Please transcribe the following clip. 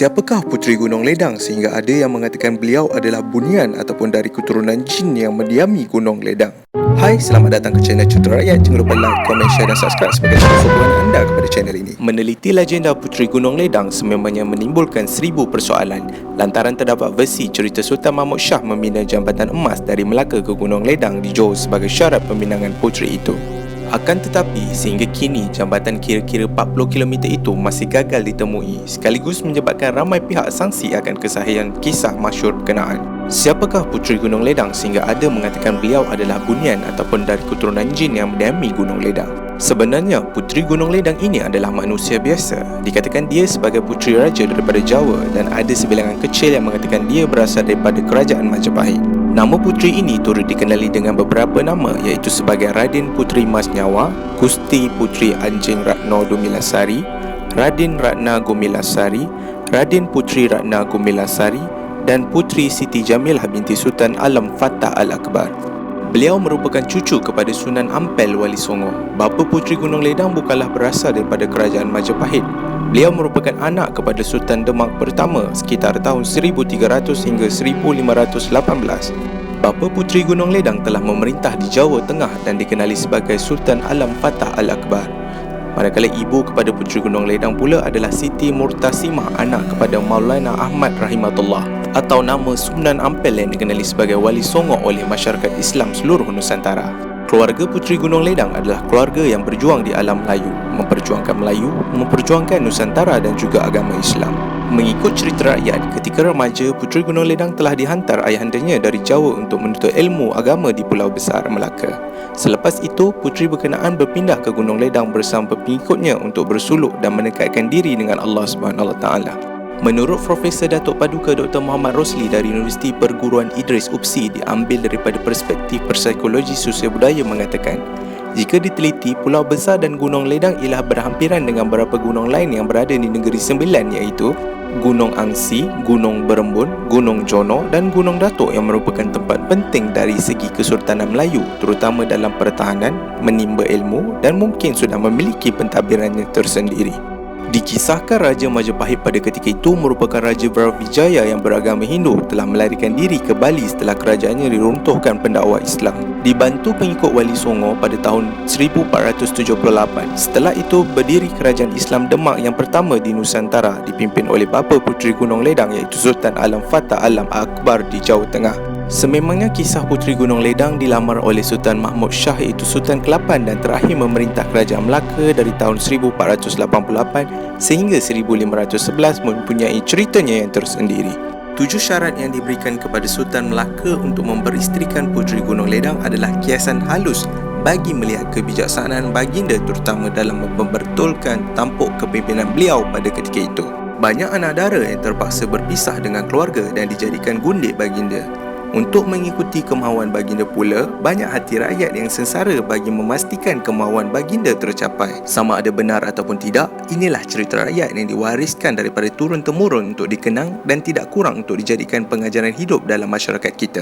Siapakah Puteri Gunung Ledang sehingga ada yang mengatakan beliau adalah bunian ataupun dari keturunan jin yang mendiami Gunung Ledang? Hai, selamat datang ke channel Cerita Rakyat. Jangan lupa like, komen, share dan subscribe sebagai sokongan anda kepada channel ini. Meneliti legenda Puteri Gunung Ledang sememangnya menimbulkan 1000 persoalan lantaran terdapat versi cerita Sultan Mahmud Shah membina jambatan emas dari Melaka ke Gunung Ledang di Johor sebagai syarat pembinaan puteri itu. Akan tetapi, sehingga kini jambatan kira-kira 40 km itu masih gagal ditemui, sekaligus menyebabkan ramai pihak sangsi akan kesahihan kisah masyhur berkenaan. Siapakah Puteri Gunung Ledang sehingga ada mengatakan beliau adalah bunian ataupun dari keturunan jin yang mendiami Gunung Ledang? Sebenarnya, Puteri Gunung Ledang ini adalah manusia biasa. Dikatakan dia sebagai puteri raja daripada Jawa dan ada sebilangan kecil yang mengatakan dia berasal daripada kerajaan Majapahit. Nama puteri ini turut dikenali dengan beberapa nama iaitu sebagai Raden Puteri Mas Nyawa, Gusti Puteri Anjing Ratna Gumilasari, Raden Ratna Gumilasari, Raden Puteri Ratna Gumilasari dan Puteri Siti Jamilah binti Sultan Alam Fatah Al-Akbar. Beliau merupakan cucu kepada Sunan Ampel Wali Songo. Bapa Puteri Gunung Ledang bukanlah berasal daripada kerajaan Majapahit. Beliau merupakan anak kepada Sultan Demak pertama sekitar tahun 1300 hingga 1518. Bapa Puteri Gunung Ledang telah memerintah di Jawa Tengah dan dikenali sebagai Sultan Alam Fatah Al-Akbar. Manakala ibu kepada Puteri Gunung Ledang pula adalah Siti Murtasimah, anak kepada Maulana Ahmad Rahimatullah, atau nama Sunan Ampel yang dikenali sebagai Wali Songo oleh masyarakat Islam seluruh Nusantara. Keluarga Puteri Gunung Ledang adalah keluarga yang berjuang di alam Melayu, memperjuangkan Melayu, memperjuangkan Nusantara dan juga agama Islam. Mengikut cerita rakyat, ketika remaja, Puteri Gunung Ledang telah dihantar ayahandanya dari Jawa untuk menuntut ilmu agama di Pulau Besar, Melaka. Selepas itu, puteri berkenaan berpindah ke Gunung Ledang bersama pengikutnya untuk bersuluk dan mendekatkan diri dengan Allah SWT. Menurut Profesor Datuk Paduka Dr. Muhammad Rosli dari Universiti Perguruan Idris UPSI, diambil daripada perspektif psikologi sosial budaya mengatakan, jika diteliti, Pulau Besar dan Gunung Ledang ialah berhampiran dengan beberapa gunung lain yang berada di Negeri Sembilan iaitu Gunung Angsi, Gunung Berembun, Gunung Jono dan Gunung Datuk yang merupakan tempat penting dari segi Kesultanan Melayu, terutama dalam pertahanan, menimba ilmu dan mungkin sudah memiliki pentadbirannya tersendiri. Dikisahkan Raja Majapahit pada ketika itu merupakan Raja Brawijaya yang beragama Hindu telah melarikan diri ke Bali setelah kerajaannya diruntuhkan pendakwa Islam. Dibantu pengikut Wali Songo pada tahun 1478. Setelah itu berdiri kerajaan Islam Demak yang pertama di Nusantara dipimpin oleh bapa Puteri Gunung Ledang iaitu Sultan Alam Fatah Alam Akbar di Jawa Tengah. Sememangnya kisah Puteri Gunung Ledang dilamar oleh Sultan Mahmud Shah iaitu Sultan ke-8 dan terakhir memerintah kerajaan Melaka dari tahun 1488 sehingga 1511 mempunyai ceritanya yang tersendiri. 7 syarat yang diberikan kepada Sultan Melaka untuk memperisterikan Puteri Gunung Ledang adalah kiasan halus bagi melihat kebijaksanaan baginda terutama dalam memperbetulkan tampuk kepimpinan beliau pada ketika itu. Banyak anak dara yang terpaksa berpisah dengan keluarga dan dijadikan gundik baginda. Untuk mengikuti kemahuan baginda pula, banyak hati rakyat yang sengsara bagi memastikan kemahuan baginda tercapai. Sama ada benar ataupun tidak, inilah cerita rakyat yang diwariskan daripada turun-temurun untuk dikenang dan tidak kurang untuk dijadikan pengajaran hidup dalam masyarakat kita.